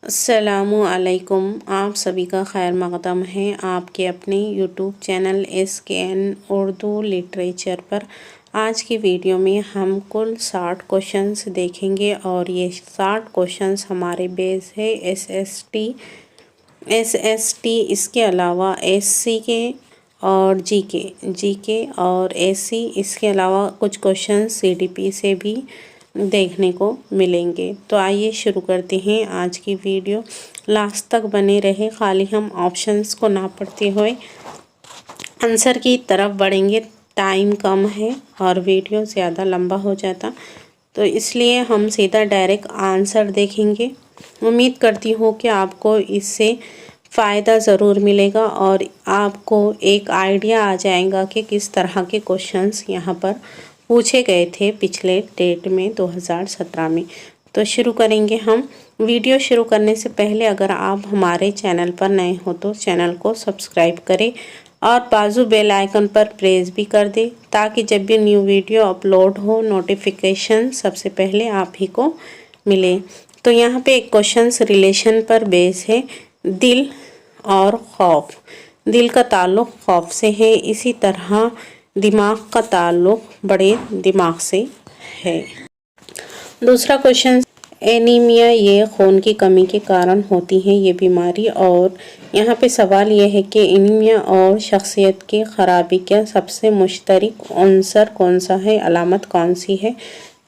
अस्सलामु अलैकुम। आप सभी का खैर मक़दम है आपके अपने YouTube channel SKN Urdu literature पर। आज की वीडियो में हम कुल 60 क्वेश्चंस देखेंगे और ये 60 क्वेश्चंस हमारे बेस है SST इसके अलावा SC के और जीके और SC इसके अलावा कुछ क्वेश्चंस CDP से भी देखने को मिलेंगे। तो आइए शुरू करते हैं आज की वीडियो। लास्ट तक बने रहे, खाली हम ऑप्शंस को ना पढ़ते हुए आंसर की तरफ बढ़ेंगे। टाइम कम है और वीडियो ज़्यादा लंबा हो जाता, तो इसलिए हम सीधा डायरेक्ट आंसर देखेंगे। उम्मीद करती हूँ कि आपको इससे फ़ायदा ज़रूर मिलेगा और आपको एक आइडिया आ जाएगा कि किस तरह के क्वेश्चंस यहाँ पर पूछे गए थे पिछले डेट में 2017 में। तो शुरू करेंगे हम। वीडियो शुरू करने से पहले अगर आप हमारे चैनल पर नए हो तो चैनल को सब्सक्राइब करें और बाजू बेल आइकन पर प्रेस भी कर दें ताकि जब भी न्यू वीडियो अपलोड हो नोटिफिकेशन सबसे पहले आप ही को मिले। तो यहाँ पे एक क्वेश्चन रिलेशन पर बेस है, दिल और खौफ। दिल का ताल्लुक़ खौफ से है, इसी तरह दिमाग का ताल्लुक़ बड़े दिमाग से है। दूसरा क्वेश्चन, एनीमिया ये खून की कमी के कारण होती है ये बीमारी, और यहाँ पे सवाल ये है कि एनीमिया और शख्सियत की ख़राबी का सबसे मुश्तरक अंसर कौन सा है, अलामत कौन सी है।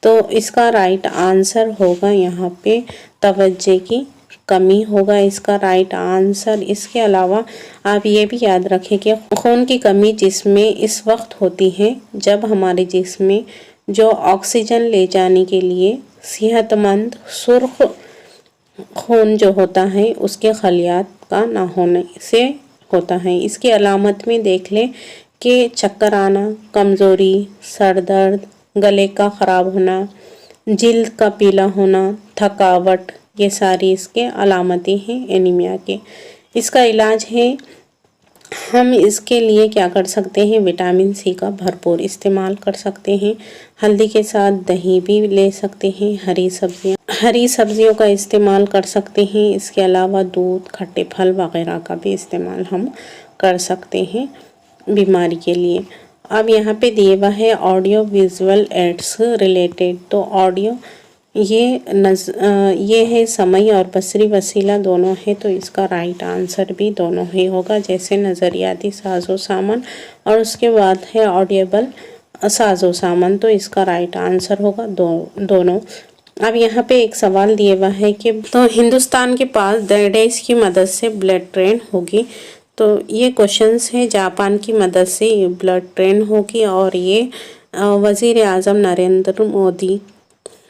तो इसका राइट आंसर होगा यहाँ पे तवज्जो की कमी होगा इसका राइट आंसर। इसके अलावा आप ये भी याद रखें कि खून की कमी जिस्म में इस वक्त होती है जब हमारे जिस्म में जो ऑक्सीजन ले जाने के लिए सेहतमंद सुर्ख खून जो होता है उसके खलियात का ना होने से होता है। इसकी अलामत में देख लें कि चक्कर आना, कमज़ोरी, सर दर्द, गले का ख़राब होना, जिल्द का पीला होना, थकावट, ये सारी इसके अलामतें हैं एनीमिया के। इसका इलाज है, हम इसके लिए क्या कर सकते हैं, विटामिन C का भरपूर इस्तेमाल कर सकते हैं। हल्दी के साथ दही भी ले सकते हैं। हरी सब्जियों का इस्तेमाल कर सकते हैं। इसके अलावा दूध, खट्टे फल वगैरह का भी इस्तेमाल हम कर सकते हैं बीमारी के लिए। अब यहाँ पे दिए हुआ है ऑडियो विजुअल एड्स रिलेटेड। तो ऑडियो ये है समय और बसरी वसीला दोनों है, तो इसका राइट आंसर भी दोनों ही होगा, जैसे नज़रियाती साजो सामान और उसके बाद है ऑडियबल साजो सामान, तो इसका राइट आंसर होगा दोनों। अब यहाँ पे एक सवाल दिया हुआ है कि तो हिंदुस्तान के पास डैश की मदद से ब्लड ट्रेन होगी। तो ये क्वेश्चंस है, जापान की मदद से ब्लड ट्रेन होगी और ये वज़ीर आज़म नरेंद्र मोदी,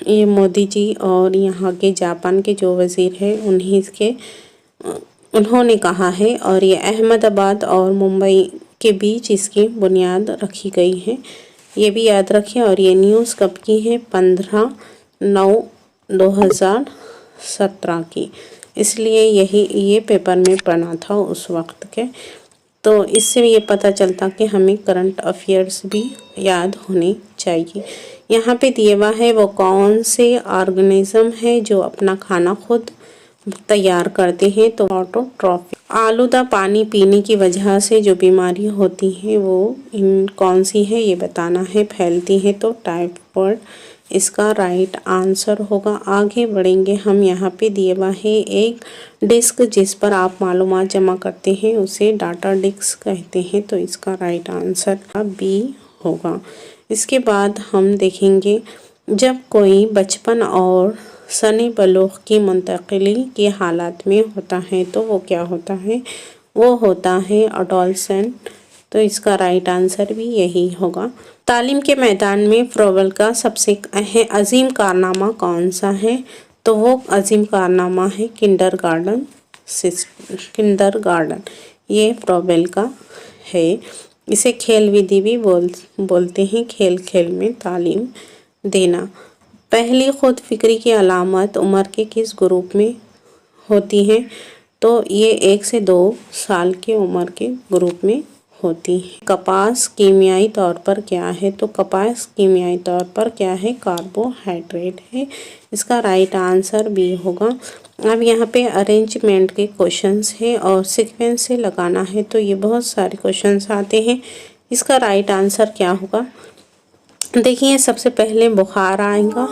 ये मोदी जी और यहाँ के जापान के जो वज़ीर हैं उन्होंने कहा है, और ये अहमदाबाद और मुंबई के बीच इसकी बुनियाद रखी गई है, ये भी याद रखें। और ये न्यूज़ कब की है, 15/9/2017 की, इसलिए ये पेपर में पढ़ा था उस वक्त के। तो इससे ये पता चलता कि हमें करंट अफेयर्स भी याद होने चाहिए। यहाँ पे दिए हुआ है वो कौन से ऑर्गेनिज्म है जो अपना खाना खुद तैयार करते हैं। तो ऑटोट्रॉफी। आलूदा पानी पीने की वजह से जो बीमारी होती है वो कौन सी है ये बताना है, फैलती है तो टाइफाइड इसका राइट आंसर होगा। आगे बढ़ेंगे हम। यहाँ पे दिए हुआ है एक डिस्क जिस पर आप मालूमात जमा करते हैं उसे डाटा डिस्क कहते हैं, तो इसका राइट आंसर B होगा। इसके बाद हम देखेंगे जब कोई बचपन और सने बलूग़ की मुंतकिली के हालात में होता है तो वो क्या होता है, वो होता है अडोलसेंट, तो इसका राइट आंसर भी यही होगा। तालीम के मैदान में फ्रोवेल का सबसे अजीम कारनामा कौन सा है, तो वो अजीम कारनामा है किंडरगार्टन, ये फ्रोवेल का है। इसे खेल विधि भी बोलते हैं, खेल खेल में तालीम देना। पहली खुद फिक्री की अलामत उम्र के किस ग्रुप में होती है, तो ये 1 से 2 साल के उम्र के ग्रुप में होती है। कपास कीमियाई तौर पर क्या है? तो कपास कीमियाई तौर पर क्या है? कार्बोहाइड्रेट है। इसका राइट आंसर बी होगा। अब यहाँ पे अरेंजमेंट के क्वेश्चंस है और सीक्वेंस से लगाना है, तो ये बहुत सारे क्वेश्चंस आते हैं। इसका राइट आंसर क्या होगा? देखिए, सबसे पहले बुखार आएगा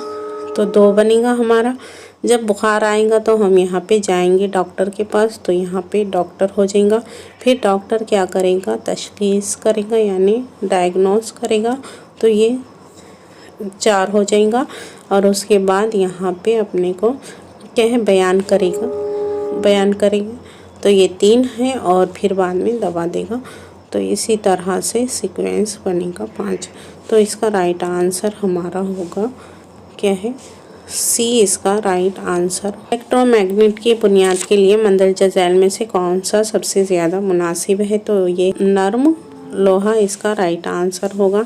तो 2 बनेगा हमारा। जब बुखार आएगा तो हम यहाँ पे जाएंगे डॉक्टर के पास, तो यहाँ पे डॉक्टर हो जाएगा। फिर डॉक्टर क्या करेगा? तशखीस करेगा, यानी डायग्नोस करेगा, तो ये 4 हो जाएगा। और उसके बाद यहाँ पे अपने को क्या है? बयान करेगा, तो ये 3 है और फिर बाद में दवा देगा। तो इसी तरह से सीक्वेंस बनेगा 5। तो इसका राइट आंसर हमारा होगा क्या है? सी इसका राइट आंसर। इलेक्ट्रोमैग्नेट की बुनियाद के लिए मंदरजा झैल में से कौन सा सबसे ज़्यादा मुनासिब है? तो ये नर्म लोहा इसका राइट आंसर होगा।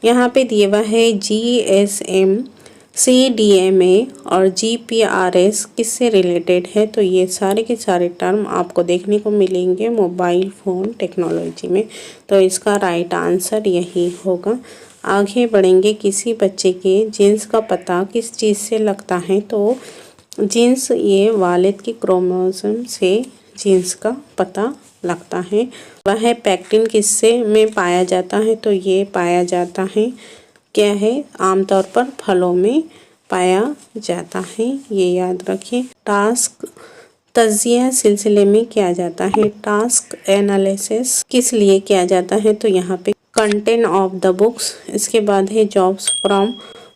यहाँ पे दिया हुआ है GSM, CDMA और GPRS किससे रिलेटेड है? तो ये सारे के सारे टर्म आपको देखने को मिलेंगे मोबाइल फ़ोन टेक्नोलॉजी में। तो इसका राइट आंसर यही होगा। आगे बढ़ेंगे। किसी बच्चे के जीन्स का पता किस चीज़ से लगता है? तो जीन्स ये वालिद के क्रोमोसोम से जीन्स का पता लगता है। वह पैक्टिन किससे में पाया जाता है? तो ये पाया जाता है क्या है? आमतौर पर फलों में पाया जाता है, ये याद रखिए। टास्क तज्जिया सिलसिले में किया जाता है। टास्क एनालिसिस किस लिए किया जाता है? तो यहाँ पे कंटेंट ऑफ द बुक्स। इसके बाद है jobs from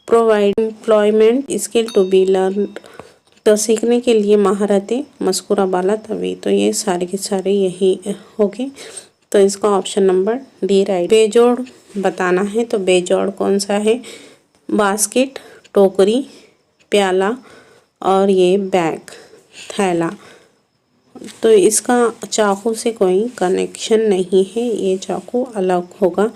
provide employment skill to be learn, तो सीखने के लिए महारतें मस्कुरा बाला तभी। तो ये सारे के सारे यही होंगे। तो इसका ऑप्शन नंबर डी राइट। बेजोड़ बताना है, तो बेजोड़ कौन सा है? बास्केट, टोकरी, प्याला और ये बैग, थैला। तो इसका चाकू से कोई कनेक्शन नहीं है, ये चाकू अलग होगा।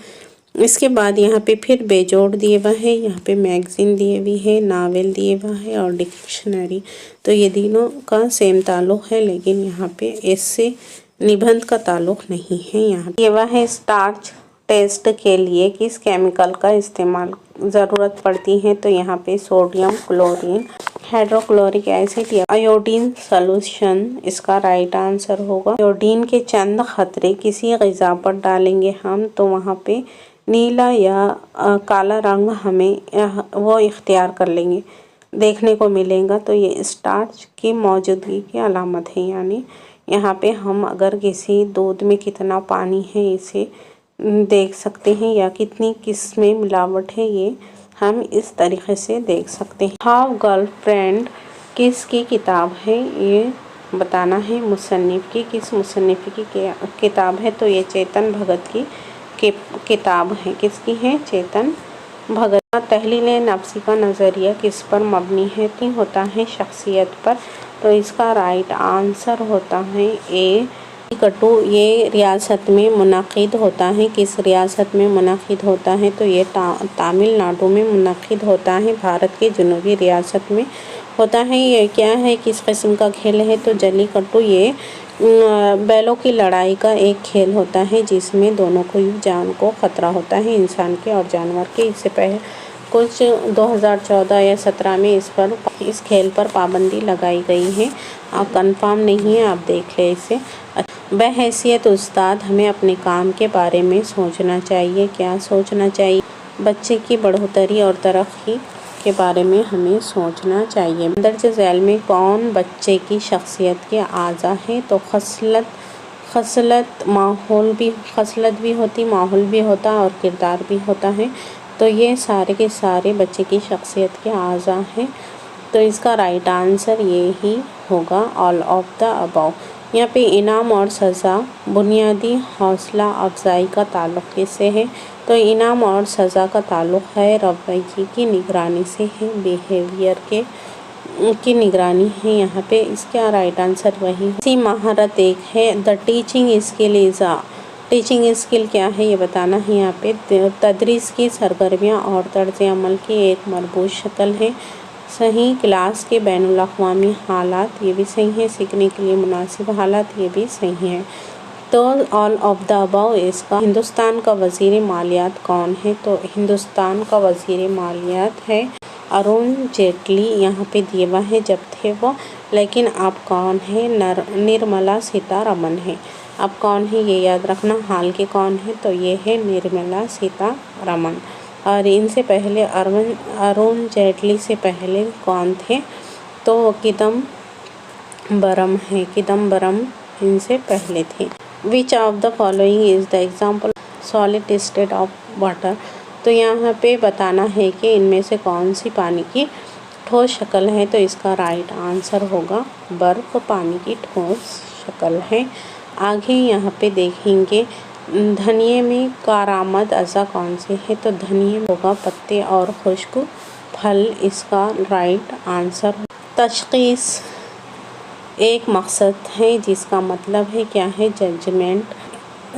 इसके बाद यहाँ पे फिर बेजोड़ दिए हुआ है, यहाँ पे मैगजीन दिए हुई है, नावल दिए हुआ है और डिक्शनरी। तो ये तीनों का सेम ताल्लुक़ है, लेकिन यहाँ पे इससे निबंध का ताल्लुक़ नहीं है। यहाँ दिया हुआ है स्टार्च टेस्ट के लिए किस केमिकल का इस्तेमाल ज़रूरत पड़ती है? तो यहाँ पे सोडियम क्लोरीन, हाइड्रोक्लोरिक एसिड या आयोडीन सॉल्यूशन इसका राइट आंसर होगा। आयोडीन के चंद खतरे किसी ग़िज़ा पर डालेंगे हम, तो वहाँ पे नीला या काला रंग हमें वो इख्तियार कर लेंगे, देखने को मिलेगा। तो ये स्टार्च की मौजूदगी की अलामत है, यानी यहाँ पे हम अगर किसी दूध में कितना पानी है इसे देख सकते हैं, या कितनी किस्में मिलावट है ये हम इस तरीके से देख सकते हैं। हाउ गर्लफ्रेंड किसकी किताब है? ये बताना है मुसन्निफ़ की, किस मुसन्निफ़ की किताब है? तो ये चेतन भगत की किताब है। किसकी है? चेतन भगत। तहलील नफ्सी का नज़रिया किस पर मबनी है? तो होता है शख्सियत पर। तो इसका राइट आंसर होता है ए कटु। ये रियासत में मुनक़िद होता है। किस रियासत में मुनक़िद होता है? तो ये तमिलनाडु में मुनक़िद होता है, भारत के जनूबी रियासत में होता है। ये क्या है, किस किस्म का खेल है? तो जल्लीकट्टू ये बैलों की लड़ाई का एक खेल होता है, जिसमें दोनों को जान को ख़तरा होता है, इंसान के और जानवर के। इससे पहले कुछ 2014 या 17 में इस खेल पर पाबंदी लगाई गई है। आप कंफर्म नहीं है, आप देख लें इसे। बहैसियत उस्ताद हमें अपने काम के बारे में सोचना चाहिए। क्या सोचना चाहिए? बच्चे की बढ़ोतरी और तरक्की के बारे में हमें सोचना चाहिए। मंदरजा झैल में कौन बच्चे की शख्सियत के आज़ा है? तो खसलत भी होती, माहौल भी होता और किरदार भी होता है। तो ये सारे के सारे बच्चे की शख्सियत के आज़ा हैं। तो इसका राइट आंसर ये ही होगा, ऑल ऑफ द अबव। यहाँ पे इनाम और सज़ा बुनियादी हौसला अफजाई का ताल्लुक़ किससे है? तो इनाम और सज़ा का ताल्लुक़ है रवैये की निगरानी से है, बिहेवियर की निगरानी है यहाँ पे। इसका राइट आंसर वही है। इसी महारत एक है the teaching skill is teaching skill क्या है ये बताना है। यहाँ पे तदरीस की सरगर्मियाँ और तर्ज अमल की एक मरबूत शक्ल है। सही क्लास के बैनुल अक़वामी हालात, ये भी सही है। सीखने के लिए मुनासिब हालात, ये भी सही है। तो ऑल ऑफ द अबव इसका हिंदुस्तान का वज़ीर मालियात कौन है? तो हिंदुस्तान का वज़ीर मालियात है अरुण जेटली। यहाँ पे दिए हुआ है जब थे वो, लेकिन अब कौन है? निर्मला सीतारमन है। अब कौन है ये याद रखना। हाल के कौन है? तो ये है निर्मला सीतारमन। और इनसे पहले अरुण जेटली से पहले कौन थे? तो चिदम्बरम है। चिदम्बरम इनसे पहले थे। Which of the following is the example solid state of water? तो यहाँ पे बताना है कि इनमें से कौन सी पानी की ठोस शक्ल है। तो इसका राइट आंसर होगा बर्फ़ पानी की ठोस शक्ल है। आगे यहाँ पे देखेंगे धनिये में कारामद अज़ा कौन से है? तो धनिये होगा पत्ते और खुश्क फल, इसका राइट आंसर। तशख़ीस एक मकसद है जिसका मतलब है क्या है? जजमेंट,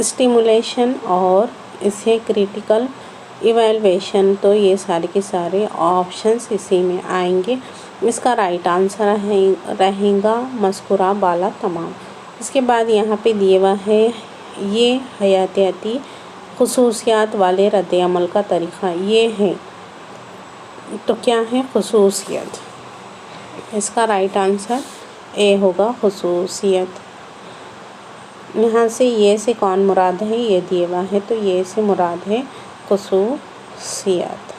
स्टिमुलेशन और इसे क्रिटिकल इवैल्यूएशन। तो ये सारे के सारे ऑप्शंस इसी में आएंगे। इसका राइट आंसर रहेगा मस्कुरा बाला तमाम। इसके बाद यहाँ पे दिया हुआ है ये हयातियाती खुसूसियात वाले रद्द-ए-अमल का तरीक़ा ये है। तो क्या है? खुसूसियत। इसका राइट आंसर ए होगा खुसूसियत। यहाँ से ये से कौन मुराद है? ये दिया हुआ है, तो ये से मुराद है खुसूसियत।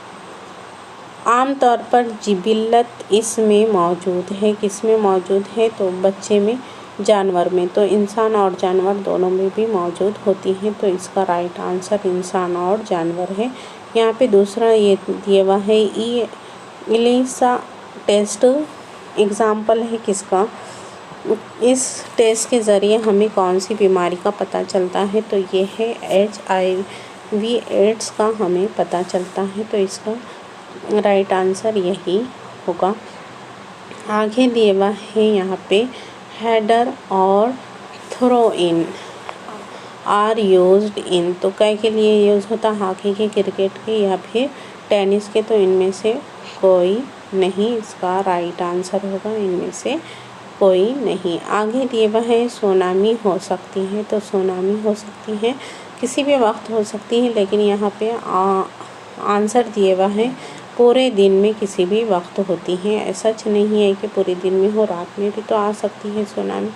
आम तौर पर जिबिल्लत इसमें मौजूद है, किसमें मौजूद है? तो बच्चे में, जानवर में। तो इंसान और जानवर दोनों में भी मौजूद होती हैं। तो इसका राइट आंसर इंसान और जानवर है। यहाँ पे दूसरा ये दिया हुआ है एलिसा टेस्ट, एग्ज़ाम्पल है किसका? इस टेस्ट के ज़रिए हमें कौन सी बीमारी का पता चलता है? तो ये है HIV एड्स का हमें पता चलता है। तो इसका राइट आंसर यही होगा। आगे दिए हुआ है यहाँ पे हेडर और throw in are used in. तो कै के लिए यूज़ होता? हॉकी के, क्रिकेट के या फिर टेनिस के। तो इनमें से कोई नहीं, इसका राइट आंसर होगा इनमें से कोई नहीं। आगे दिए हुआ है सुनामी हो सकती है। तो सुनामी हो सकती है किसी भी वक्त हो सकती है, लेकिन यहाँ पे आंसर दिए हुआ है पूरे दिन में किसी भी वक्त होती है। सच नहीं है कि पूरे दिन में हो, रात में भी तो आ सकती है सुनामी,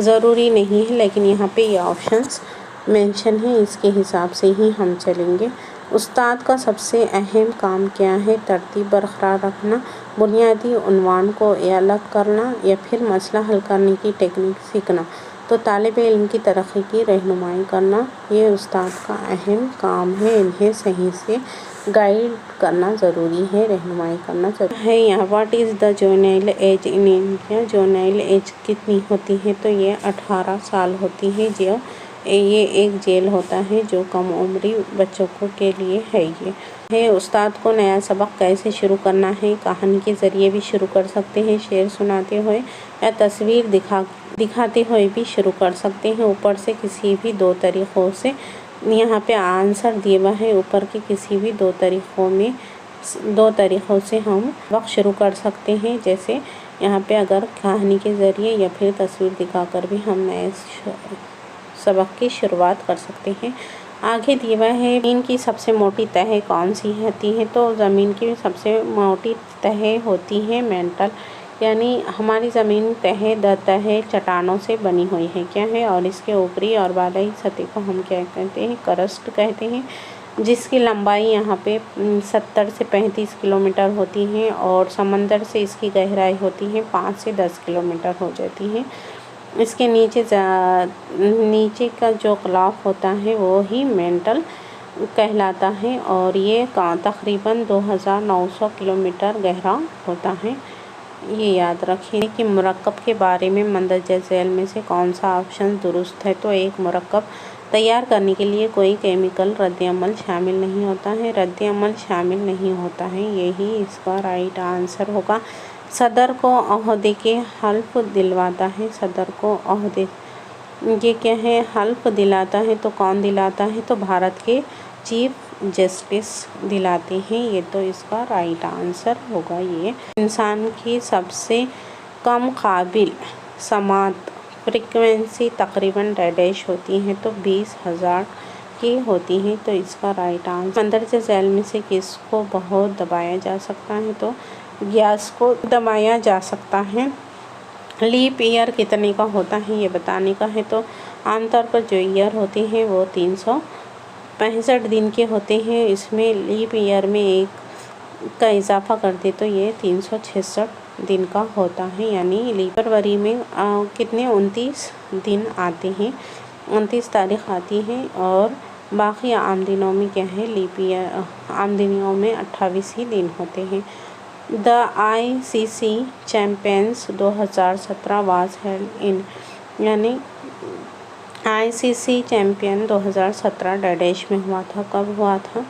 ज़रूरी नहीं है। लेकिन यहाँ पे ये ऑप्शंस मेंशन है, इसके हिसाब से ही हम चलेंगे। उस्ताद का सबसे अहम काम क्या है? तरतीब बरकरार रखना, बुनियादी उन्वान को अलग करना या फिर मसला हल करने की टेक्निक सीखना। तो तालिब इल्म की तरक्की की रहनुमाई करना ये उस्ताद का अहम काम है। इन्हें सही से गाइड करना ज़रूरी है, रहनुमाई करना ज़रूरी है। यहाँ what is the juvenile age in India? Juvenile age कितनी होती है? तो ये 18 साल होती है। जो ये एक जेल होता है जो कम उम्री बच्चों के लिए है। ये है उस्ताद को नया सबक कैसे शुरू करना है? कहानी के ज़रिए भी शुरू कर सकते हैं, शेर सुनाते हुए या तस्वीर दिखाते हुए भी शुरू कर सकते हैं। ऊपर से किसी भी दो तरीक़ों से यहाँ पे आंसर दिया हुआ है। ऊपर के किसी भी दो तरीक़ों से हम वक्त शुरू कर सकते हैं। जैसे यहाँ पे अगर कहानी के ज़रिए या फिर तस्वीर दिखाकर भी हम नए सबक की शुरुआत कर सकते हैं। आगे दिया हुआ है ज़मीन की सबसे मोटी तह कौन सी होती है? तो ज़मीन की सबसे मोटी तह होती है मेंटल, यानी हमारी ज़मीन तह चट्टानों से बनी हुई है। क्या है? और इसके ऊपरी और बालाई सतह को हम क्या कहते हैं? क्रस्ट कहते हैं, जिसकी लंबाई यहाँ पे 70 से 35 किलोमीटर होती है और समंदर से इसकी गहराई होती है 5 से 10 किलोमीटर हो जाती है। इसके नीचे का जो ग़िलाफ़ होता है वो ही मेंटल कहलाता है और ये तकरीबन 2900 किलोमीटर गहरा होता है। ये याद रखें कि मुरक्कब के बारे में मंदरजा झैल में से कौन सा ऑप्शन दुरुस्त है? तो एक, मुरक्कब तैयार करने के लिए कोई केमिकल रद्द-ए-अमल शामिल नहीं होता है, रद्द-ए-अमल शामिल नहीं होता है, यही इसका राइट आंसर होगा। सदर को ओहदे के हल्फ दिलवाता है, सदर को ओहदे ये क्या है? हल्फ दिलाता है। तो कौन दिलाता है? तो भारत के चीफ जस्टिस दिलाते हैं। ये तो इसका राइट आंसर होगा। ये इंसान की सबसे कम काबिल समात फ्रीक्वेंसी तकरीबन डैश होती है तो 20,000 की होती है। तो इसका राइट आंसर मंदरजा झैल में से किसको बहुत दबाया जा सकता है? तो गैस को दबाया जा सकता है। लीप ईयर कितने का होता है ये बताने का है। तो आमतौर पर जो ईयर होते हैं वो 365 दिन के होते हैं। इसमें लीप ईयर में एक का इजाफा कर दे तो ये 366 दिन का होता है। यानी लीप फरवरी में कितने 29 दिन आते हैं, 29 तारीख आती है। और बाकी आम दिनों में क्या है, लीप ईयर आम दिनों में 28 ही दिन होते हैं। The ICC champions 2017 was held in, यानी ICC चैम्पियन 2017 डैश में हुआ था। कब हुआ था?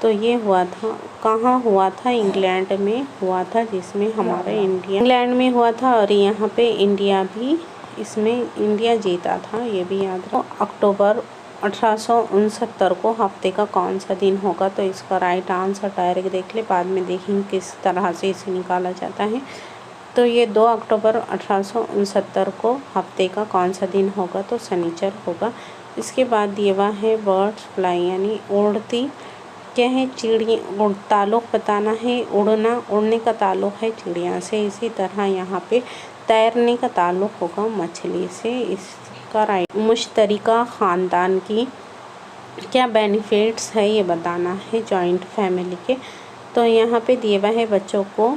तो ये हुआ था, कहाँ हुआ था? इंग्लैंड में हुआ था, जिसमें हमारे इंग्लैंड में हुआ था। और यहाँ पे इंडिया भी, इसमें इंडिया जीता था, ये भी याद रखो। अक्टूबर 1869 को हफ्ते का कौन सा दिन होगा? तो इसका राइट आंसर डायरेक्ट देख ले, बाद में देखेंगे किस तरह से इसे निकाला जाता है। तो ये 2 अक्टूबर 1869 को हफ्ते का कौन सा दिन होगा? तो शनिचर होगा। इसके बाद दिया हुआ है बर्ड्स फ्लाई, यानी उड़ती क्या है? चिड़िया। ताल्लुक़ बताना है, उड़ना, उड़ने का ताल्लुक़ है चिड़िया से। इसी तरह यहाँ पे तैरने का ताल्लुक़ होगा मछली से। इसका राइट मुश्तरका ख़ानदान की क्या बेनिफिट्स है ये बताना है जॉइंट फैमिली के। तो यहाँ पे दिए हुआ है बच्चों को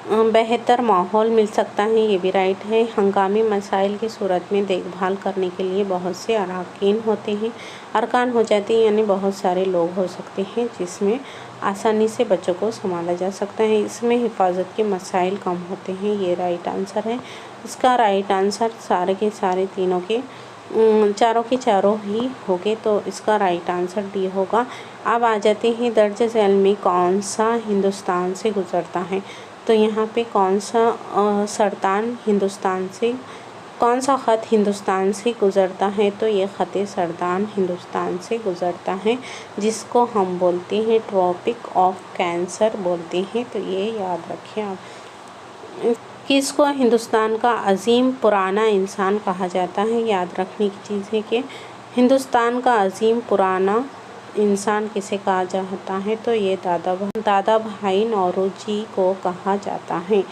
बेहतर माहौल मिल सकता है, ये भी राइट है। हंगामी मसाइल की सूरत में देखभाल करने के लिए बहुत से अरकान होते हैं, अरकान हो जाते हैं, यानी बहुत सारे लोग हो सकते हैं जिसमें आसानी से बच्चों को संभाला जा सकता है। इसमें हिफाजत के मसाइल कम होते हैं, ये राइट आंसर है। इसका राइट आंसर सारे के सारे तीनों के चारों के चारों ही हो गए। तो इसका राइट आंसर डी होगा। अब आ जाते हैं दर्ज झैल में कौन सा हिंदुस्तान से गुजरता है? तो यहाँ पे कौन सा सरतान हिंदुस्तान से, कौन सा ख़त हिंदुस्तान से गुज़रता है? तो ये ख़त सरतान हिंदुस्तान से गुज़रता है, जिसको हम बोलते हैं ट्रॉपिक ऑफ कैंसर बोलते हैं। तो ये याद रखें आप। किसको हिंदुस्तान का अजीम पुराना इंसान कहा जाता है? याद रखने की चीज़ है कि हिंदुस्तान का अजीम पुराना इंसान किसे कहा जाता है? तो ये दादा भाई नौरोजी को कहा जाता है।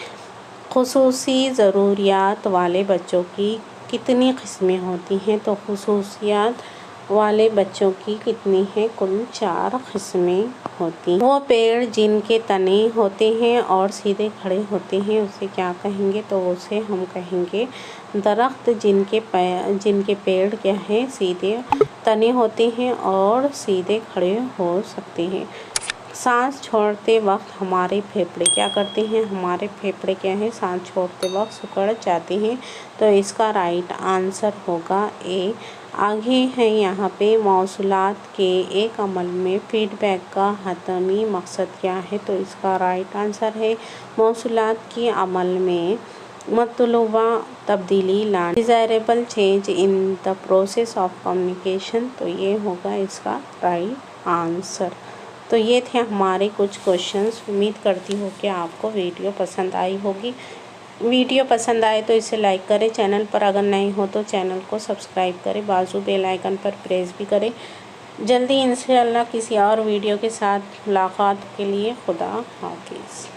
खुसूसी ज़रूरियात वाले बच्चों की कितनी किस्में होती हैं? तो खुसूसियात वाले बच्चों की कितनी है? कुल 4 किस्में होती हैं। वो पेड़ जिनके तने होते हैं और सीधे खड़े होते हैं उसे क्या कहेंगे? तो उसे हम कहेंगे दरख्त। जिनके पेड़ क्या है, सीधे तने होते हैं और सीधे खड़े हो सकते हैं। सांस छोड़ते वक्त हमारे फेफड़े क्या करते हैं? हमारे फेफड़े क्या है, सांस छोड़ते वक्त सिकुड़ जाते हैं। तो इसका राइट आंसर होगा ए। आगे है यहाँ पे मौसूलात के एक अमल में फीडबैक का हतमी मकसद क्या है? तो इसका राइट आंसर है मौसूलात के अमल में मतलूबा तब्दीली लाना, desirable change in the process of communication. तो ये होगा इसका राइट आंसर। तो ये थे हमारे कुछ क्वेश्चंस। उम्मीद करती हूँ कि आपको वीडियो पसंद आई होगी। वीडियो पसंद आए तो इसे लाइक करें, चैनल पर अगर नए हो तो चैनल को सब्सक्राइब करें, बाजू बेल आइकन पर प्रेस भी करें। जल्दी इंशाअल्लाह किसी और वीडियो के साथ मुलाकात के लिए खुदा हाफिज़।